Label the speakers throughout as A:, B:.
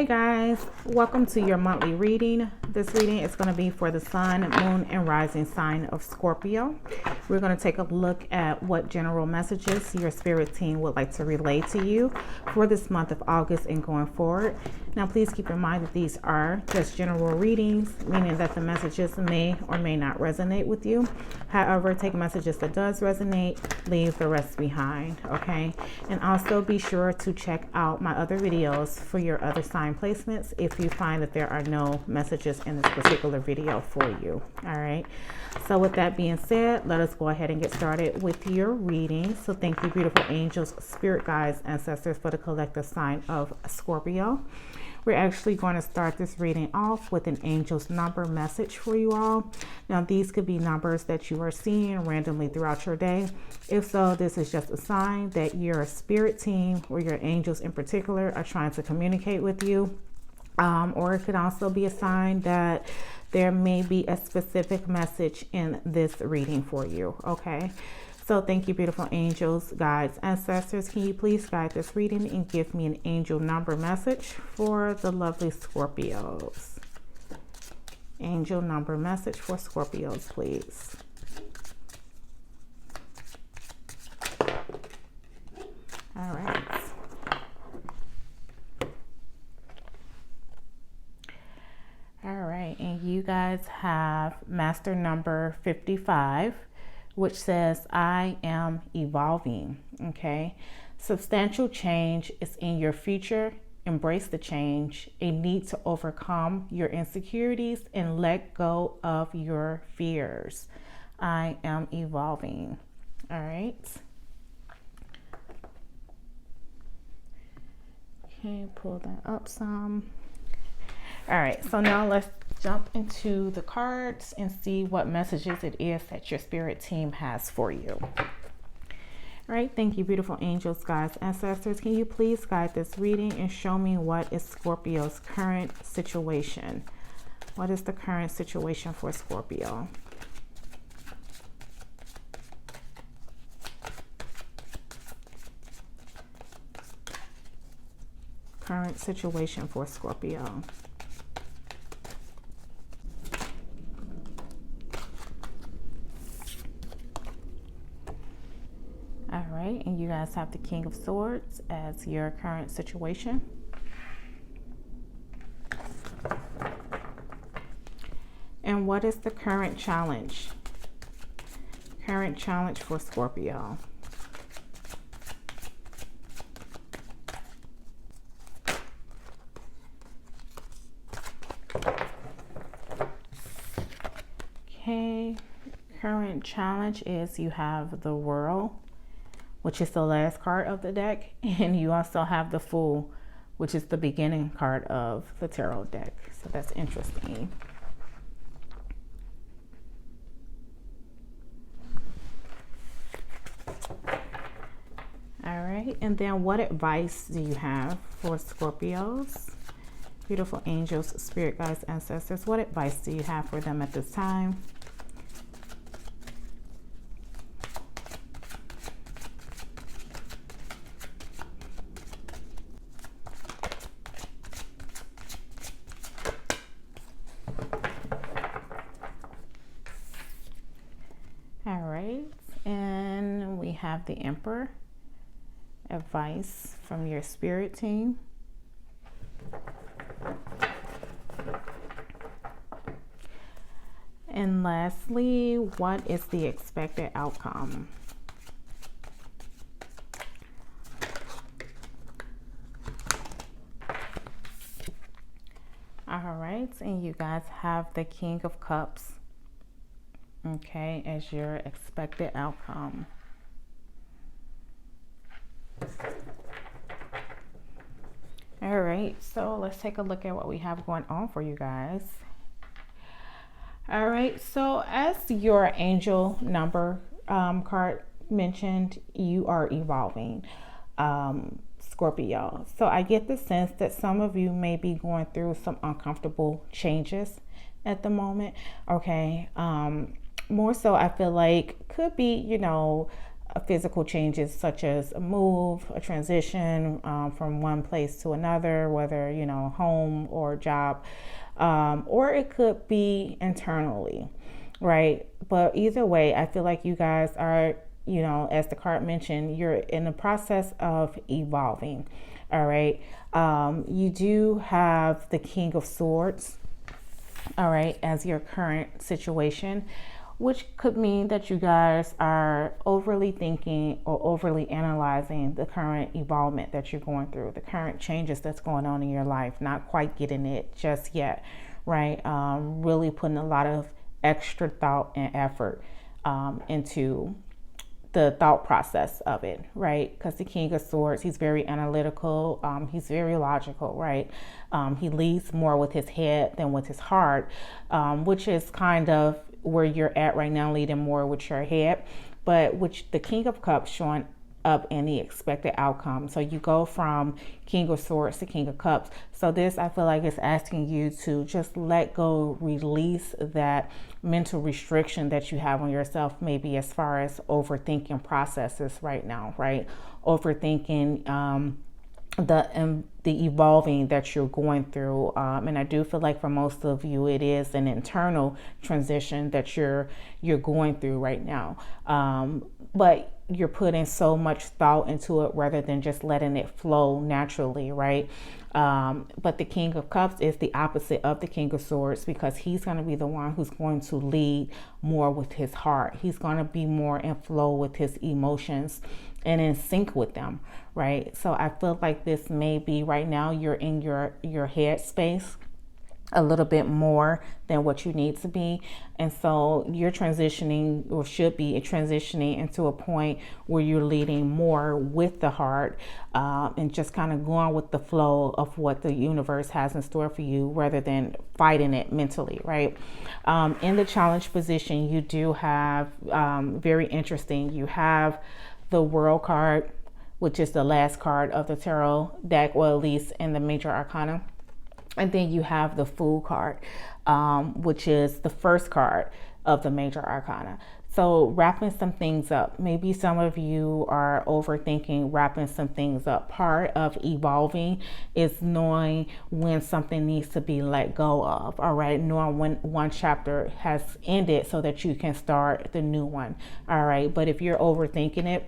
A: Hey guys, welcome to your monthly reading. This reading is going to be for the sun, moon, and rising sign of Scorpio. We're going to take a look at what general messages your spirit team would like to relay to you for this month of August and going forward. Now, please keep in mind that these are just general readings, meaning that the messages may or may not resonate with you. However, take messages that does resonate, leave the rest behind, okay? And also be sure to check out my other videos for your other sign placements if you find that there are no messages in this particular video for you. All right, so with that being said, let us go ahead and get started with your reading. So thank you, beautiful angels, spirit guides, ancestors, for the collective sign of Scorpio. We're actually going to start this reading off with an angel's number message for you all. Now, these could be numbers that you are seeing randomly throughout your day. If so, this is just a sign that your spirit team or your angels in particular are trying to communicate with you. Or it could also be a sign that there may be a specific message in this reading for you, okay? So thank you, beautiful angels, guides, ancestors. Can you please guide this reading and give me an angel number message for the lovely Scorpios? Angel number message for Scorpios, please. All right. All right, and you guys have master number 55. Which says, I am evolving, okay? Substantial change is in your future. Embrace the change. A need to overcome your insecurities and let go of your fears. I am evolving, all right? Okay, pull that up some. All right, so now let's jump into the cards and see what messages it is that your spirit team has for you. All right, thank you, beautiful angels, guides, ancestors. Can you please guide this reading and show me what is Scorpio's current situation? What is the current situation for Scorpio? Current situation for Scorpio. All right, and you guys have the King of Swords as your current situation. And what is the current challenge? Current challenge for Scorpio. Okay, current challenge is you have the World, which is the last card of the deck, and you also have the Fool, which is the beginning card of the tarot deck. So that's interesting. All right, and then what advice do you have for Scorpios? Beautiful angels, spirit guides, ancestors, what advice do you have for them at this time? All right, and we have the Emperor. Advice from your spirit team. And lastly, what is the expected outcome? All right, and you guys have the King of Cups, okay, as your expected outcome. All right, so let's take a look at what we have going on for you guys. All right, so as your angel number card mentioned, you are evolving, Scorpio. So I get the sense that some of you may be going through some uncomfortable changes at the moment, okay? More so, I feel like could be, physical changes such as a move, a transition from one place to another, whether, you know, home or job, or it could be internally, right? But either way, I feel like you guys are, you know, as the card mentioned, you're in the process of evolving. All right. You do have the King of Swords, all right, as your current situation, which could mean that you guys are overly thinking or overly analyzing the current evolvement that you're going through, the current changes that's going on in your life, not quite getting it just yet, right? Really putting a lot of extra thought and effort into the thought process of it, right? Because the King of Swords, he's very analytical, he's very logical, right? He leads more with his head than with his heart, which is kind of where you're at right now, leading more with your head, but which the King of Cups showing up in the expected outcome. So you go from King of Swords to King of Cups. So this, I feel like, is asking you to just let go, release that mental restriction that you have on yourself, maybe as far as overthinking processes right now, right? Overthinking the evolving that you're going through, and I do feel like for most of you it is an internal transition that you're going through right now, but you're putting so much thought into it rather than just letting it flow naturally, right? But the King of Cups is the opposite of the King of Swords, because he's going to be the one who's going to lead more with his heart. He's going to be more in flow with his emotions and in sync with them, right? So I feel like this may be right now you're in your head space a little bit more than what you need to be, and so you're transitioning, or should be transitioning, into a point where you're leading more with the heart, and just kind of going with the flow of what the universe has in store for you rather than fighting it mentally, right? In the challenge position, you do have very interesting, you have the World card, which is the last card of the tarot deck, or at least in the major arcana. And then you have the Fool card, which is the first card of the major arcana. So wrapping some things up. Maybe some of you are overthinking wrapping some things up. Part of evolving is knowing when something needs to be let go of, all right? Knowing when one chapter has ended so that you can start the new one, all right? But if you're overthinking it,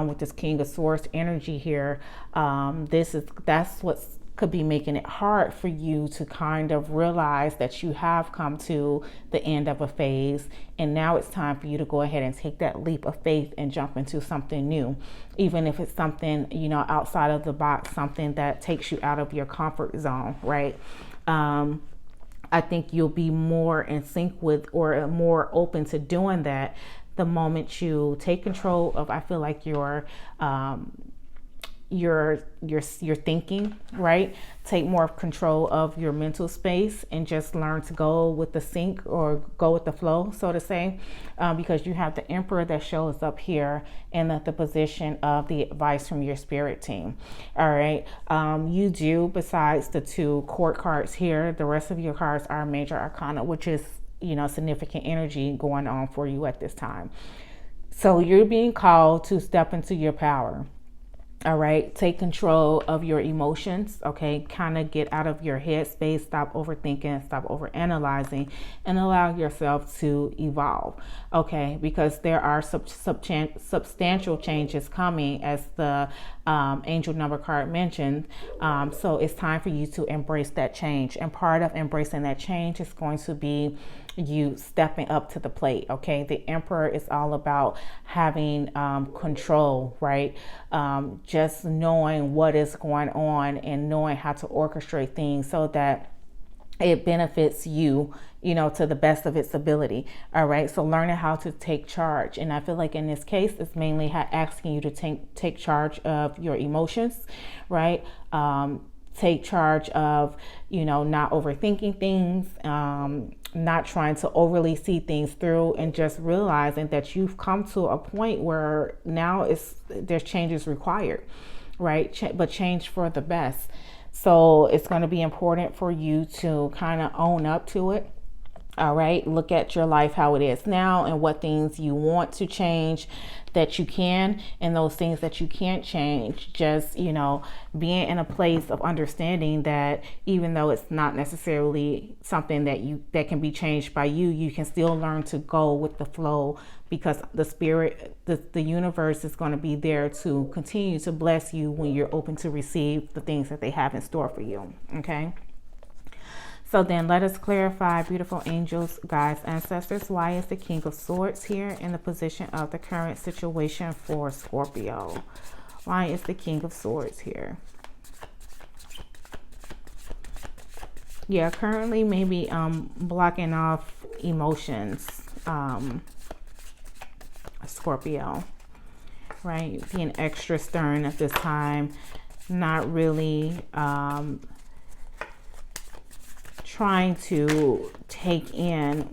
A: with this King of Swords energy here, that's what's could be making it hard for you to kind of realize that you have come to the end of a phase, and now it's time for you to go ahead and take that leap of faith and jump into something new, even if it's something, you know, outside of the box, something that takes you out of your comfort zone, right? I think you'll be more in sync with, or more open to doing that, the moment you take control of, I feel like, your thinking, right? Take more control of your mental space and just learn to go with the sync, or go with the flow, so to say, because you have the Emperor that shows up here in the position of the advice from your spirit team. All right. You do, besides the two court cards here, the rest of your cards are major arcana, which is, you know, significant energy going on for you at this time. So you're being called to step into your power. All right, take control of your emotions, okay? Kind of get out of your head space, stop overthinking, stop overanalyzing, and allow yourself to evolve, okay? Because there are substantial changes coming, as the angel number card mentioned. So it's time for you to embrace that change. And part of embracing that change is going to be you stepping up to the plate, okay? The Emperor is all about having control, right? Just knowing what is going on and knowing how to orchestrate things so that it benefits you, you know, to the best of its ability. All right. So learning how to take charge. And I feel like in this case, it's mainly asking you to take charge of your emotions, right? Take charge of, you know, not overthinking things, not trying to overly see things through, and just realizing that you've come to a point where now there's changes required, right? But change for the best. So it's going to be important for you to kind of own up to it. All right, look at your life how it is now and what things you want to change that you can, and those things that you can't change. Just, you know, being in a place of understanding that even though it's not necessarily something that can be changed by you, you can still learn to go with the flow, because the spirit, the universe is going to be there to continue to bless you when you're open to receive the things that they have in store for you. Okay. So then let us clarify, beautiful angels, guides, ancestors, why is the King of Swords here in the position of the current situation for Scorpio? Why is the King of Swords here? Yeah, currently maybe blocking off emotions, Scorpio, right? Being extra stern at this time, not really trying to take in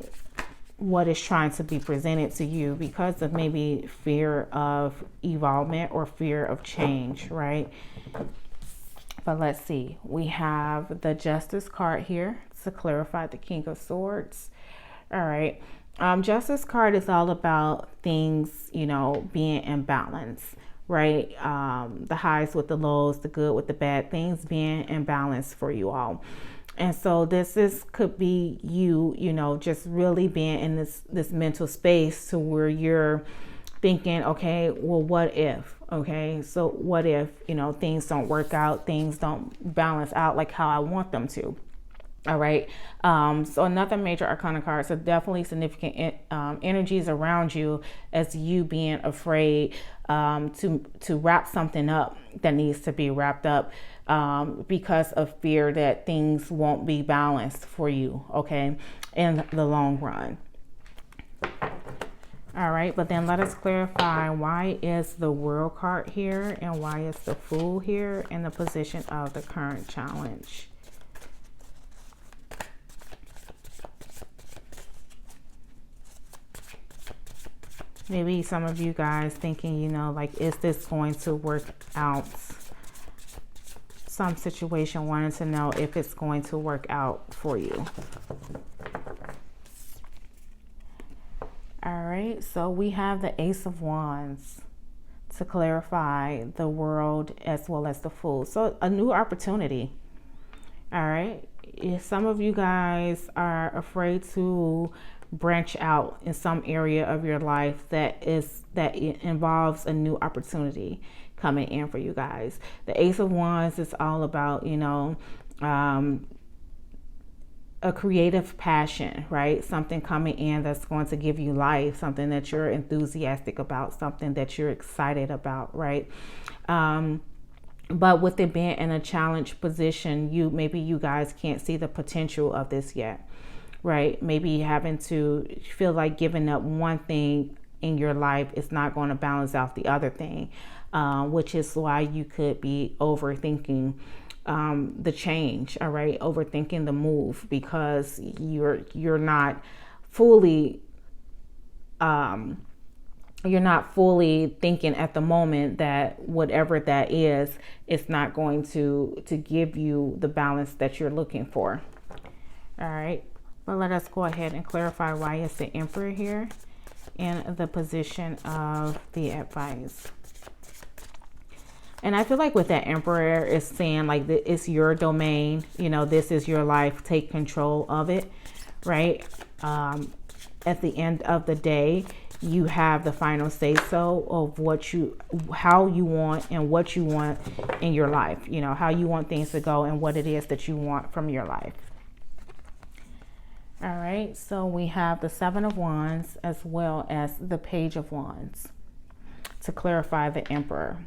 A: what is trying to be presented to you because of maybe fear of evolvement or fear of change, right? But let's see, we have the Justice card here to clarify the King of Swords. All right, Justice card is all about things, you know, being in balance, right? The highs with the lows, the good with the bad, things being in balance for you all. And so could be you know, just really being in this mental space to where you're thinking, okay, well, what if? Okay, so what if, you know, things don't work out, things don't balance out like how I want them to. All right. So another major arcana card. So definitely significant energies around you as you being afraid to wrap something up that needs to be wrapped up because of fear that things won't be balanced for you. Okay, in the long run. All right, but then let us clarify, why is the World card here and why is the Fool here in the position of the current challenge? Maybe some of you guys thinking, you know, like, is this going to work out? Some situation, wanting to know if it's going to work out for you. All right, so we have the Ace of Wands to clarify the World as well as the Fool. So a new opportunity. All right, if some of you guys are afraid to branch out in some area of your life that involves a new opportunity coming in for you guys. The Ace of Wands is all about, you know, a creative passion, right? Something coming in that's going to give you life, something that you're enthusiastic about, something that you're excited about, right? But with it being in a challenge position, maybe you guys can't see the potential of this yet. Right? Maybe having to feel like giving up one thing in your life is not going to balance out the other thing, which is why you could be overthinking the change. All right, overthinking the move because you're not fully thinking at the moment that whatever that is, it's not going to give you the balance that you're looking for. All right. But let us go ahead and clarify why it's the Emperor here in the position of the advice. And I feel like with that Emperor, it's saying like it's your domain. You know, this is your life. Take control of it, right? At the end of the day, you have the final say so of how you want and what you want in your life. You know, how you want things to go and what it is that you want from your life. All right, so we have the Seven of Wands as well as the Page of Wands to clarify the Emperor.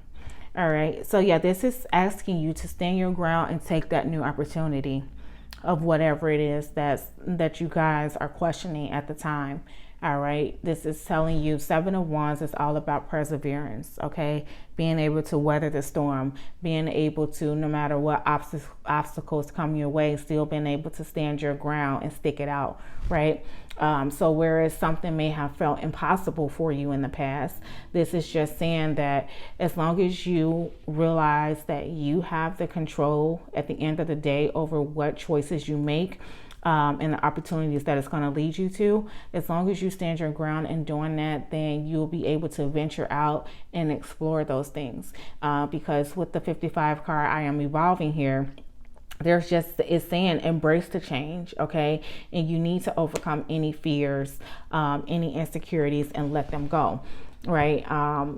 A: All right, so yeah, this is asking you to stand your ground and take that new opportunity of whatever it is that you guys are questioning at the time. All right, this is telling you Seven of Wands is all about perseverance, okay? Being able to weather the storm, being able to, no matter what obstacles come your way, still being able to stand your ground and stick it out, right? So whereas something may have felt impossible for you in the past, this is just saying that as long as you realize that you have the control at the end of the day over what choices you make, and the opportunities that it's going to lead you to. As long as you stand your ground in doing that, then you'll be able to venture out and explore those things. Because with the 55 card, I am evolving here. There's just, it's saying embrace the change, okay? And you need to overcome any fears, any insecurities, and let them go, right?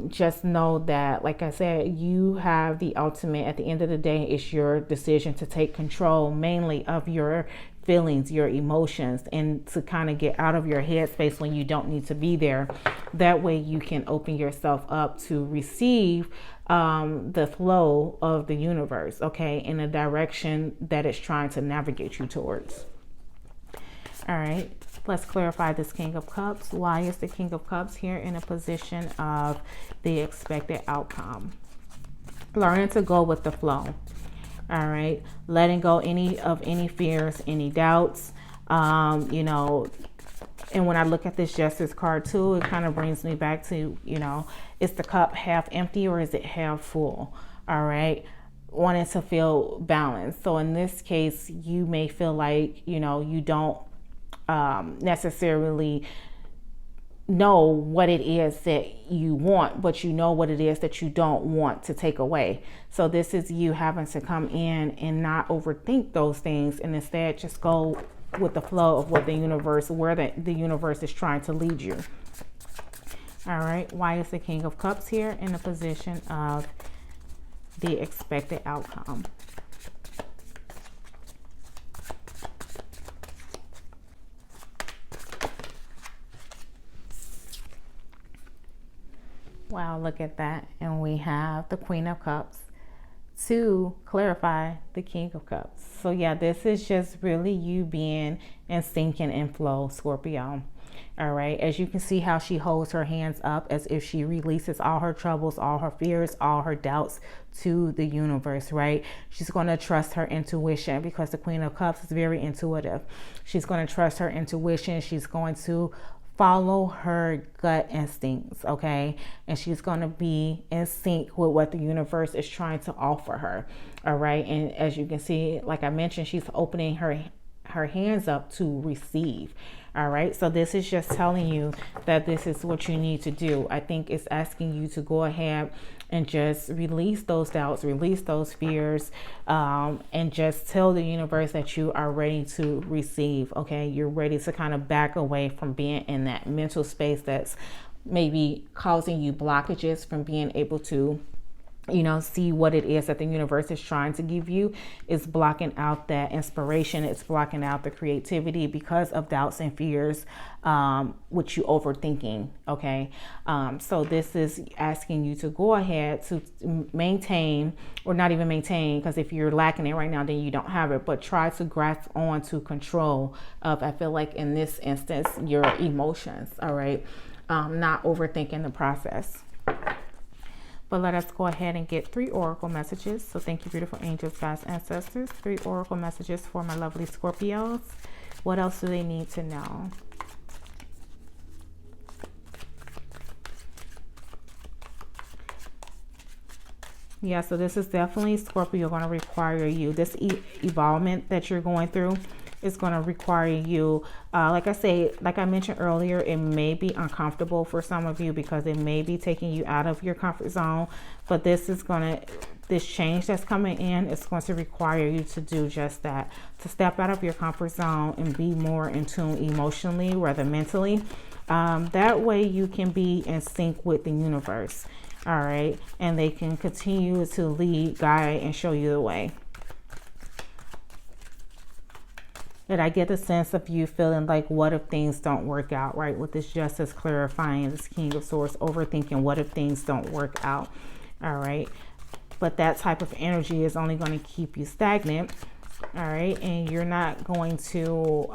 A: Just know that, like I said, you have the ultimate. At the end of the day, it's your decision to take control mainly of your feelings, your emotions, and to kind of get out of your headspace when you don't need to be there. That way you can open yourself up to receive the flow of the universe, okay, in a direction that it's trying to navigate you towards. All right, let's clarify this King of Cups. Why is the King of Cups here in a position of the expected outcome? Learning to go with the flow. All right, letting go of any fears, any doubts, you know. And when I look at this Justice card too, it kind of brings me back to, you know, is the cup half empty or is it half full? All right, wanting to feel balanced. So in this case, you may feel like, you know, you don't necessarily know what it is that you want, but you know what it is that you don't want to take away. So this is you having to come in and not overthink those things, and instead just go with the flow of what the universe, where the universe is trying to lead you. All right, why is the King of Cups here in the position of the expected outcome? Wow, look at that. And we have the Queen of Cups to clarify the King of Cups. So yeah, this is just really you being in sync and in flow, Scorpio. All right, as you can see how she holds her hands up as if she releases all her troubles, all her fears, all her doubts to the universe, right? She's going to trust her intuition, because the Queen of Cups is very intuitive. She's going to trust her intuition. She's going to follow her gut instincts, okay? And she's going to be in sync with what the universe is trying to offer her, all right? And as you can see, like I mentioned, she's opening her hands up to receive. All right, so this is just telling you that this is what you need to do. I think it's asking you to go ahead and just release those doubts, release those fears, and just tell the universe that you are ready to receive. Okay, you're ready to kind of back away from being in that mental space that's maybe causing you blockages from being able to, you know, see what it is that the universe is trying to give you. Is blocking out that inspiration. It's blocking out the creativity because of doubts and fears, which you overthinking. Okay. So this is asking you to go ahead to maintain, or not even maintain, because if you're lacking it right now, then you don't have it, but try to grasp on to control of, I feel like in this instance, your emotions. All right. Not overthinking the process. But let us go ahead and get 3 oracle messages. So thank you, beautiful angels, guides, ancestors. 3 oracle messages for my lovely Scorpios. What else do they need to know? Yeah, so this is definitely, Scorpio, going to require you. This evolvement that you're going through is going to require you, like I mentioned earlier, it may be uncomfortable for some of you because it may be taking you out of your comfort zone, but this change that's coming in is going to require you to do just that, to step out of your comfort zone and be more in tune emotionally rather mentally. That way you can be in sync with the universe, all right, and they can continue to lead, guide, and show you the way. And I get the sense of you feeling like, what if things don't work out, right? With this Justice clarifying, this King of Swords, overthinking, what if things don't work out, all right? But that type of energy is only going to keep you stagnant, all right? And you're not going to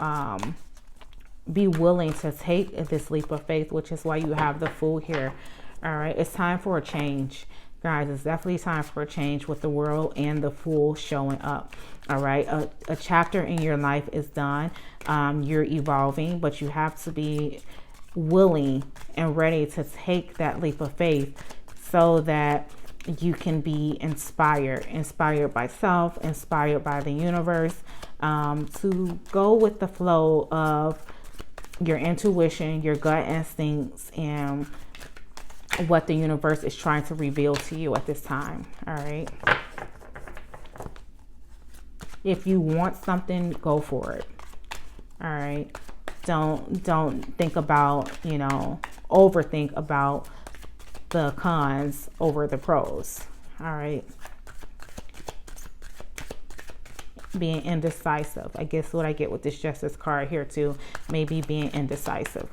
A: be willing to take this leap of faith, which is why you have the Fool here, all right? It's time for a change. Guys, it's definitely time for a change with the World and the Fool showing up. All right, a chapter in your life is done. You're evolving, but you have to be willing and ready to take that leap of faith so that you can be inspired by self, inspired by the universe, to go with the flow of your intuition, your gut instincts, and what the universe is trying to reveal to you at this time. All right. If you want something, go for it. All right. Don't think about, overthink about the cons over the pros. All right. Being indecisive. I guess what I get with this Justice card here too, maybe being indecisive.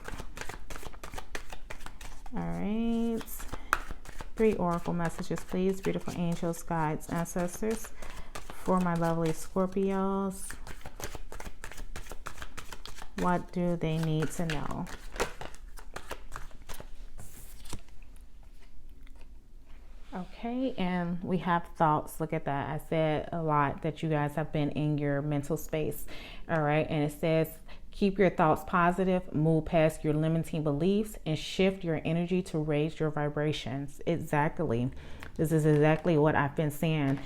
A: All right. 3 oracle messages, please. Beautiful angels, guides, ancestors, for my lovely Scorpios. What do they need to know? Okay, and we have thoughts. Look at that. I said a lot that you guys have been in your mental space. All right, and it says keep your thoughts positive, move past your limiting beliefs, and shift your energy to raise your vibrations. Exactly. This is exactly what I've been saying.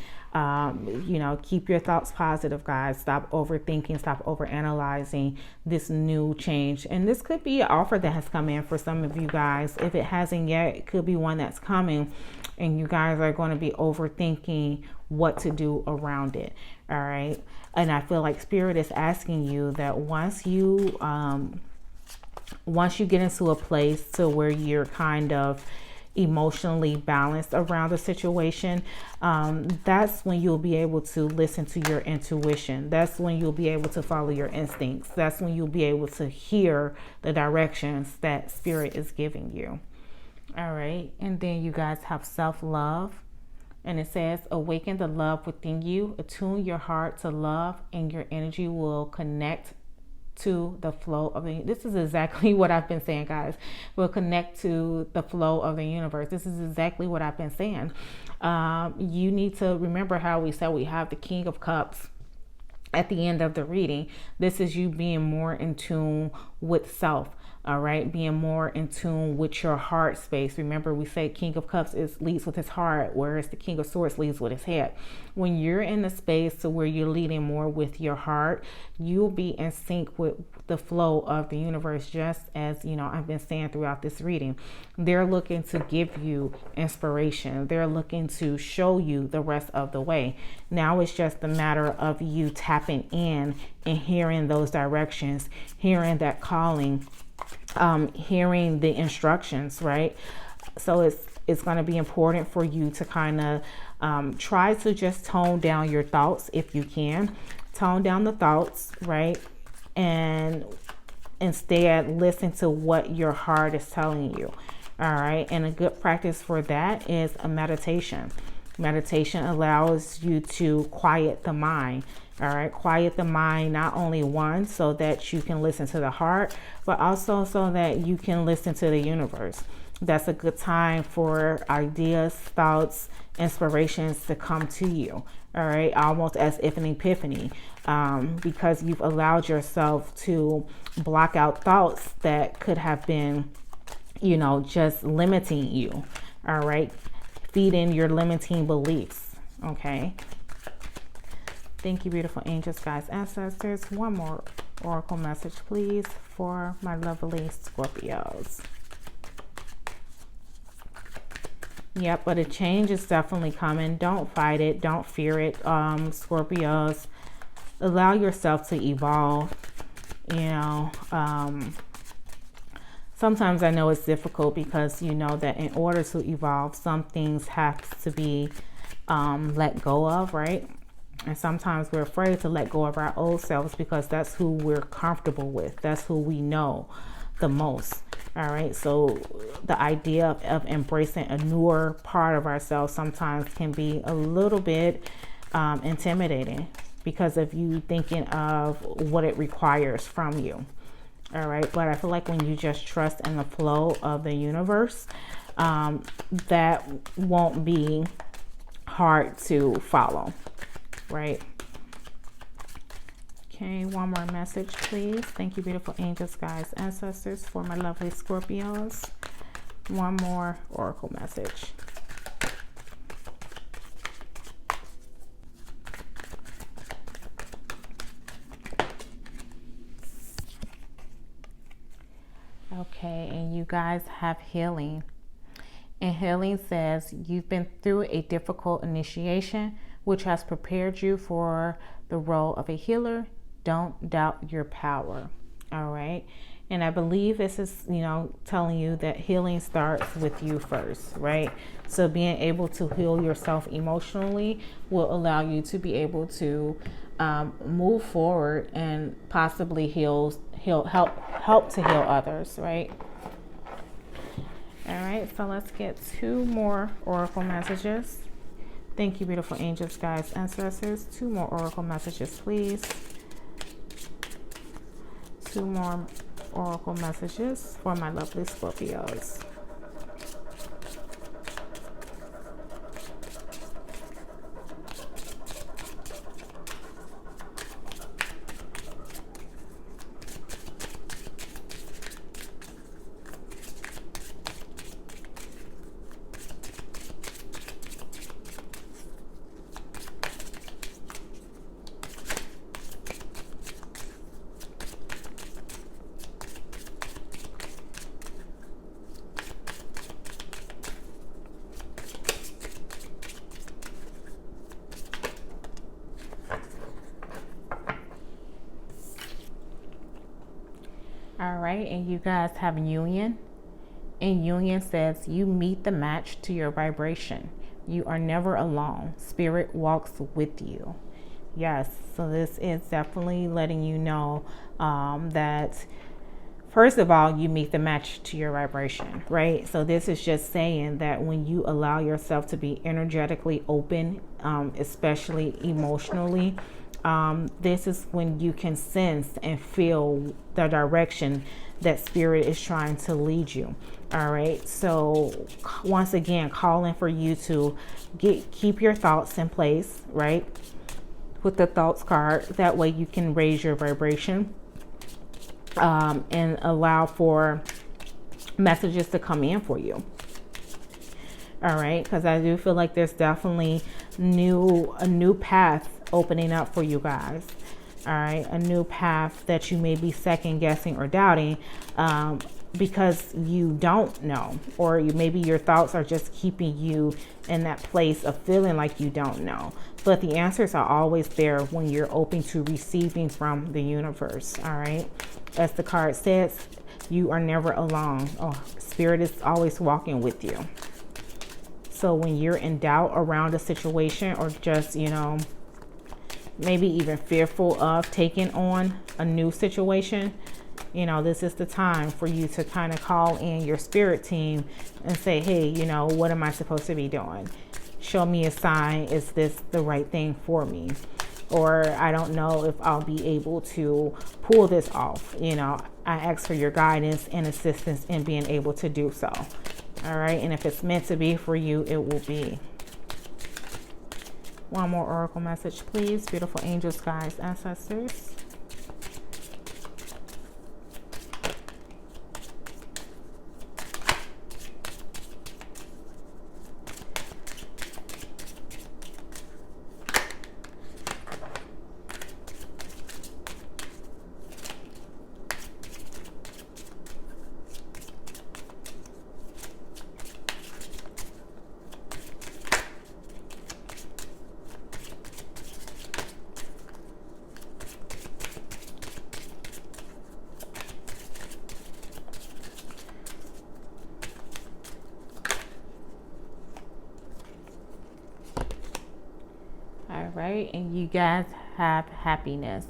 A: Keep your thoughts positive, guys. Stop overthinking, stop overanalyzing this new change. And this could be an offer that has come in for some of you guys. If it hasn't yet, it could be one that's coming, and you guys are going to be overthinking what to do around it. All right. And I feel like Spirit is asking you that once you get into a place to where you're kind of emotionally balanced around the situation, that's when you'll be able to listen to your intuition. That's when you'll be able to follow your instincts. That's when you'll be able to hear the directions that Spirit is giving you. All right. And then you guys have self-love. And it says, awaken the love within you, attune your heart to love, and your energy will connect to the flow of the, this is exactly what I've been saying, guys. Will connect to the flow of the universe. This is exactly what I've been saying. You need to remember how we said we have the King of Cups at the end of the reading. This is you being more in tune with self. All right, being more in tune with your heart space. Remember, we say King of Cups leads with his heart, whereas the King of Swords leads with his head. When you're in a space to where you're leading more with your heart, you'll be in sync with the flow of the universe, just as, I've been saying throughout this reading. They're looking to give you inspiration. They're looking to show you the rest of the way. Now it's just a matter of you tapping in and hearing those directions, hearing that calling, hearing the instructions, right? So it's going to be important for you to kind of try to just tone down your thoughts if you can. Tone down the thoughts, right? And instead listen to what your heart is telling you. All right. And a good practice for that is a meditation. Meditation allows you to quiet the mind. All right. Quiet the mind, not only one, so that you can listen to the heart, but also so that you can listen to the universe. That's a good time for ideas, thoughts, inspirations to come to you. All right. Almost as if an epiphany, because you've allowed yourself to block out thoughts that could have been, just limiting you. All right. Feed in your limiting beliefs. Okay. Thank you, beautiful angels, guides, ancestors. One more oracle message, please, for my lovely Scorpios. Yep, but a change is definitely coming. Don't fight it. Don't fear it. Scorpios, allow yourself to evolve. Sometimes I know it's difficult because you know that in order to evolve, some things have to be let go of, right? And sometimes we're afraid to let go of our old selves because that's who we're comfortable with. That's who we know the most. All right. So the idea of embracing a newer part of ourselves sometimes can be a little bit intimidating because of you thinking of what it requires from you. All right. But I feel like when you just trust in the flow of the universe, that won't be hard to follow. Right. Okay, one more message, please. Thank you, beautiful angels, guides, ancestors, for my lovely Scorpios. One more oracle message. Okay, and you guys have healing. And healing says you've been through a difficult initiation, which has prepared you for the role of a healer. Don't doubt your power. All right. And I believe this is, telling you that healing starts with you first, right? So being able to heal yourself emotionally will allow you to be able to move forward and possibly help to heal others, right? All right, so let's get 2 more oracle messages. Thank you, beautiful angels, guides, ancestors. 2 more oracle messages, please. 2 more oracle messages for my lovely Scorpios. All right, and you guys have union. And union says you meet the match to your vibration. You are never alone. Spirit walks with you. Yes, so this is definitely letting you know that first of all, you meet the match to your vibration, right? So this is just saying that when you allow yourself to be energetically open, especially emotionally, this is when you can sense and feel the direction that spirit is trying to lead you. All right. So once again, calling for you to keep your thoughts in place, right? With the thoughts card, that way you can raise your vibration and allow for messages to come in for you. All right, because I do feel like there's definitely a new path opening up for you guys. All right, a new path that you may be second guessing or doubting because you don't know, or maybe your thoughts are just keeping you in that place of feeling like you don't know. But the answers are always there when you're open to receiving from the universe. All right, as the card says, you are never alone. Oh, spirit is always walking with you. So when you're in doubt around a situation, or just, maybe even fearful of taking on a new situation, this is the time for you to kind of call in your spirit team and say, hey, what am I supposed to be doing? Show me a sign. Is this the right thing for me? Or I don't know if I'll be able to pull this off. I ask for your guidance and assistance in being able to do so. All right. And if it's meant to be for you, it will be. One more oracle message, please. Beautiful angels, guides, ancestors. All right, and you guys have happiness.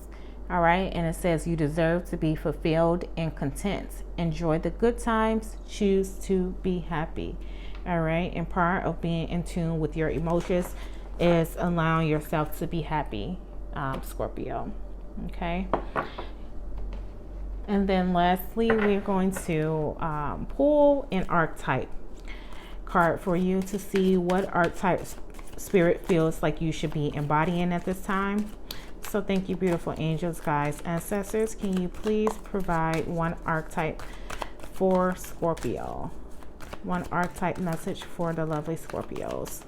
A: All right, and it says you deserve to be fulfilled and content. Enjoy the good times. Choose to be happy. All right, and part of being in tune with your emotions is allowing yourself to be happy, Scorpio. Okay. And then lastly, we're going to pull an archetype card for you to see what archetypes spirit feels like you should be embodying at this time. So thank you, beautiful angels, guides, ancestors. Can you please provide one archetype for Scorpio? One archetype message for the lovely Scorpios.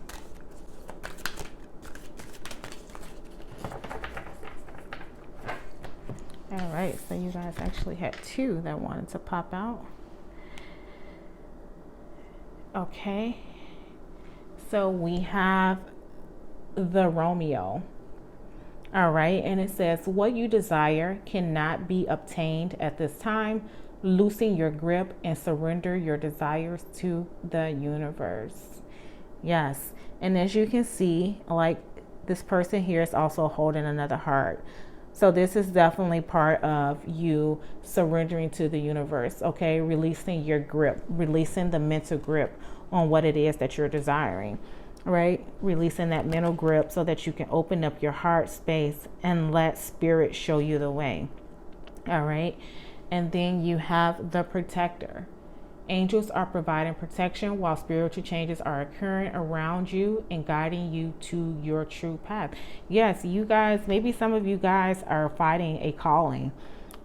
A: All right, so you guys actually had 2 that wanted to pop out. Okay, so we have the Romeo. All right, and it says, what you desire cannot be obtained at this time. Loosen your grip and surrender your desires to the universe. Yes, and as you can see, like, this person here is also holding another heart. So this is definitely part of you surrendering to the universe, okay? Releasing your grip, releasing the mental grip on what it is that you're desiring, right? Releasing that mental grip so that you can open up your heart space and let spirit show you the way, all right? And then you have the protector. Angels are providing protection while spiritual changes are occurring around you and guiding you to your true path. Yes, you guys, maybe some of you guys are fighting a calling,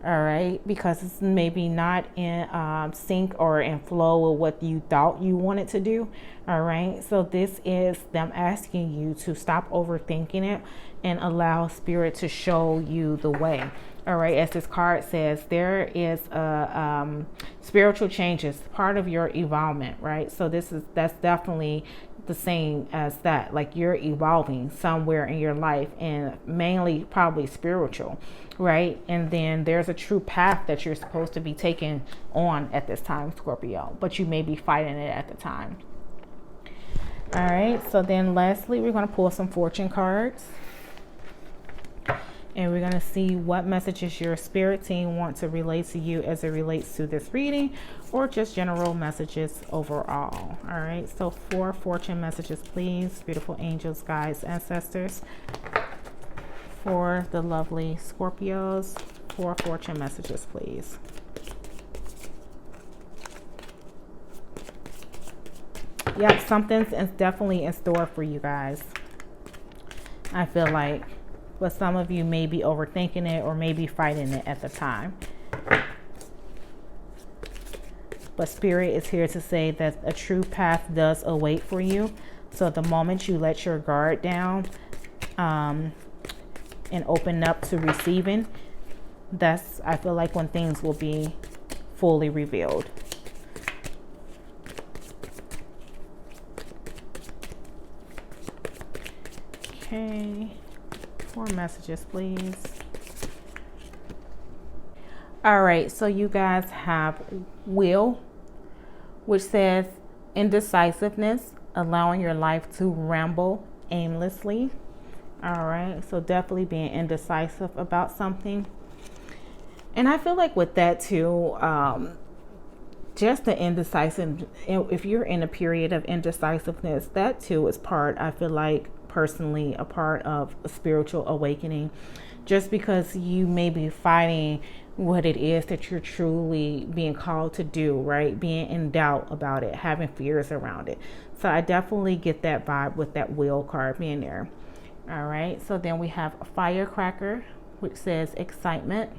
A: all right, because it's maybe not in sync or in flow with what you thought you wanted to do, all right? So this is them asking you to stop overthinking it and allow spirit to show you the way. All right, as this card says, there is a spiritual changes, part of your evolvement, right? So that's definitely the same as that, like you're evolving somewhere in your life, and mainly probably spiritual, right? And then there's a true path that you're supposed to be taking on at this time, Scorpio, but you may be fighting it at the time. All right, so then lastly, we're going to pull some fortune cards. And we're going to see what messages your spirit team want to relay to you as it relates to this reading, or just general messages overall. All right, so 4 fortune messages, please. Beautiful angels, guides, ancestors. For the lovely Scorpios, 4 fortune messages, please. Yep, something's definitely in store for you guys, I feel like. But some of you may be overthinking it or maybe fighting it at the time. But spirit is here to say that a true path does await for you. So the moment you let your guard down and open up to receiving, that's, I feel like, when things will be fully revealed. Okay. 4 messages, please. All right, so you guys have Will, which says indecisiveness, allowing your life to ramble aimlessly. All right, so definitely being indecisive about something. And I feel like with that too, just the indecisive, if you're in a period of indecisiveness, that too is part, I feel like, personally, a part of a spiritual awakening, just because you may be fighting what it is that you're truly being called to do, right? Being in doubt about it, having fears around it. So I definitely get that vibe with that Will card being there. All right, so then we have a Firecracker, which says excitement.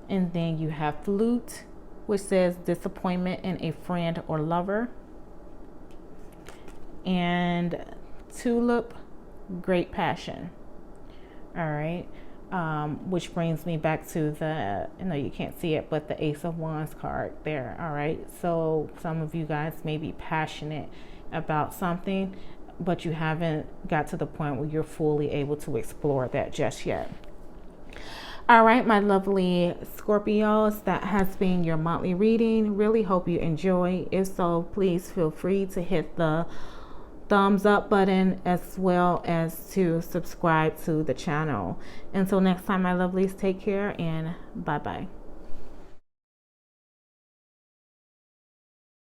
A: And then you have Flute, which says disappointment in a friend or lover. And Tulip, great passion. All right, which brings me back to the, I know you can't see it, but the Ace of Wands card there. All right, so some of you guys may be passionate about something, but you haven't got to the point where you're fully able to explore that just yet. All right, my lovely Scorpios, that has been your monthly reading. Really hope you enjoy. If so, please feel free to hit the thumbs up button, as well as to subscribe to the channel. Until next time, my lovelies, take care and bye bye.